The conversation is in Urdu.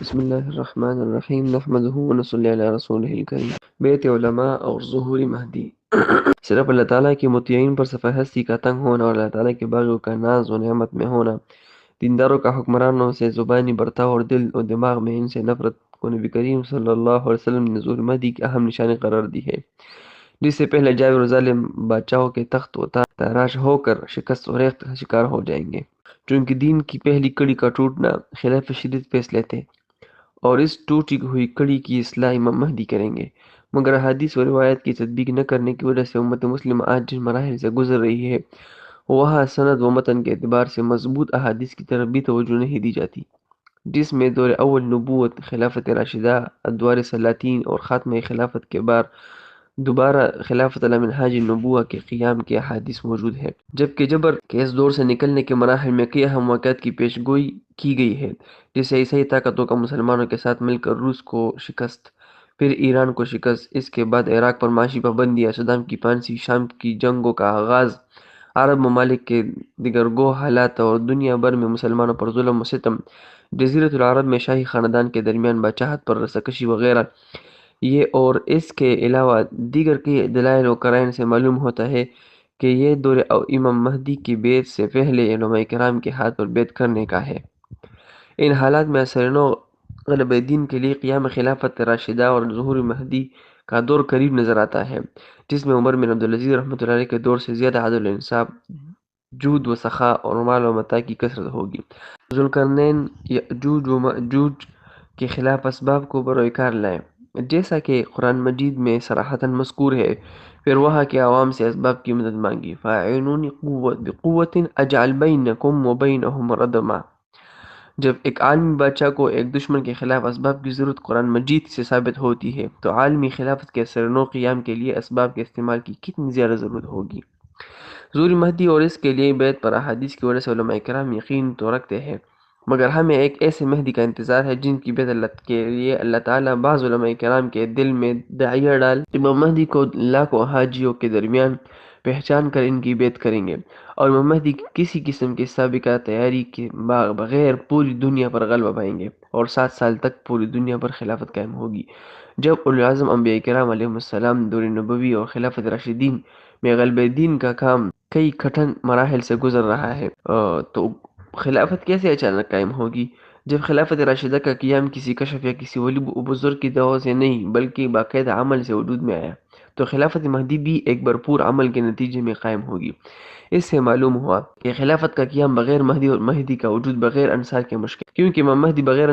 بسم اللہ الرحمن الرحیم نحمدہ ونصلی علی رسولہ الکریم۔ بیت علماء اور ظہور مہدی۔ صرف اللہ تعالیٰ کے مطیعین پر صفحہ ہستی کا تنگ ہونا اور اللہ تعالیٰ کے باغیوں کا ناز و نعمت میں ہونا، دینداروں کا حکمرانوں سے زبانی برتاؤ اور دل و دماغ میں ان سے نفرت کو نبی کریم صلی اللہ علیہ وسلم نے ظہور مہدی کی اہم نشانی قرار دی ہے، جس سے پہلے جابر و ظالم بادشاہوں کے تخت و تاراج ہو کر شکست و ریخت کا شکار ہو جائیں گے۔ چونکہ دین کی پہلی کڑی کا ٹوٹنا خلاف شدید فیصلے تھے، اور اس ٹوٹی ہوئی کڑی کی اصلاح امام مہدی کریں گے، مگر احادیث و روایت کی تطبیق نہ کرنے کی وجہ سے امت مسلمہ آج جن مراحل سے گزر رہی ہے، وہاں سند و متن کے اعتبار سے مضبوط احادیث کی طرف بھی توجہ نہیں دی جاتی، جس میں دور اول نبوت، خلافت راشدہ، ادوار سلاطین اور خاتمہ خلافت کے بعد دوبارہ خلافت علی منہاج النبوہ کے قیام کے احادیث موجود ہے، جبکہ جبر کے اس دور سے نکلنے کے مراحل میں کئی اہم واقعات کی پیش گوئی کی گئی ہے، جیسے عیسائی طاقتوں کا مسلمانوں کے ساتھ مل کر روس کو شکست، پھر ایران کو شکست، اس کے بعد عراق پر معاشی پابندیاں، صدام کی پانسی، شام کی جنگوں کا آغاز، عرب ممالک کے دیگرگو حالات اور دنیا بھر میں مسلمانوں پر ظلم و ستم، جزیرۃ العرب میں شاہی خاندان کے درمیان بادشاہت پر رساکشی وغیرہ۔ یہ اور اس کے علاوہ دیگر کئی دلائل و قرائن سے معلوم ہوتا ہے کہ یہ دور امام مہدی کی بیعت سے پہلے علماء کرام کے ہاتھ پر بیعت کرنے کا ہے۔ ان حالات میں اثر نو غلبہ دین کے لیے قیام خلافت راشدہ اور ظہور مہدی کا دور قریب نظر آتا ہے، جس میں عمر بن عبدالعزیز رحمۃ اللہ علیہ کے دور سے زیادہ عدل و انصاف، جود و سخا اور مال و متاع کی کثرت ہوگی۔ ذوالقرنین یأجوج و مأجوج کے خلاف اسباب کو بروئے کار لائے، جیسا کہ قرآن مجید میں صراحتاً مذکور ہے، پھر وہاں کے عوام سے اسباب کی مدد مانگی، فَأَعِنُونِي بِقُوَّةٍ أَجْعَلْ بَيْنَكُمْ وَبَيْنَهُمْ رَدْمًا۔ جب ایک عالمی بادشاہ کو ایک دشمن کے خلاف اسباب کی ضرورت قرآن مجید سے ثابت ہوتی ہے، تو عالمی خلافت کے اثر نو قیام کے لیے اسباب کے استعمال کی کتنی زیادہ ضرورت ہوگی۔ ظہور مہدی اور اس کے لیے بیعت پر احادیث کی وجہ سے علماء کرام یقین تو رکھتے ہیں، مگر ہمیں ایک ایسے مہدی کا انتظار ہے جن کی بیعت اللہ کے لیے اللہ تعالیٰ بعض علماء کرام کے دل میں داعیہ ڈال امام مہدی کو لاکھوں حاجیوں کے درمیان پہچان کر ان کی بیعت کریں گے، اور امام مہدی کسی قسم کی سابقہ تیاری کے بغیر پوری دنیا پر غلبہ پائیں گے، اور 7 سال تک پوری دنیا پر خلافت قائم ہوگی۔ جب اولو العزم انبیاء کرام علیہم السلام دور نبوی اور خلافت راشدین میں غلبہ دین کا کام کئی کٹھن مراحل سے گزر رہا ہے، تو خلافت کیسے اچانک قائم ہوگی؟ جب خلافت راشدہ کا قیام کسی کشف یا کسی ولی بزرگ کی دعوت سے نہیں بلکہ باقاعدہ عمل سے وجود میں آیا، تو خلافت مہدی بھی ایک بھرپور عمل کے نتیجے میں قائم ہوگی۔ اس سے معلوم ہوا کہ خلافت کا قیام بغیر مہدی اور مہدی کا وجود بغیر انصار کے مشکل، کیونکہ امام مہدی بغیر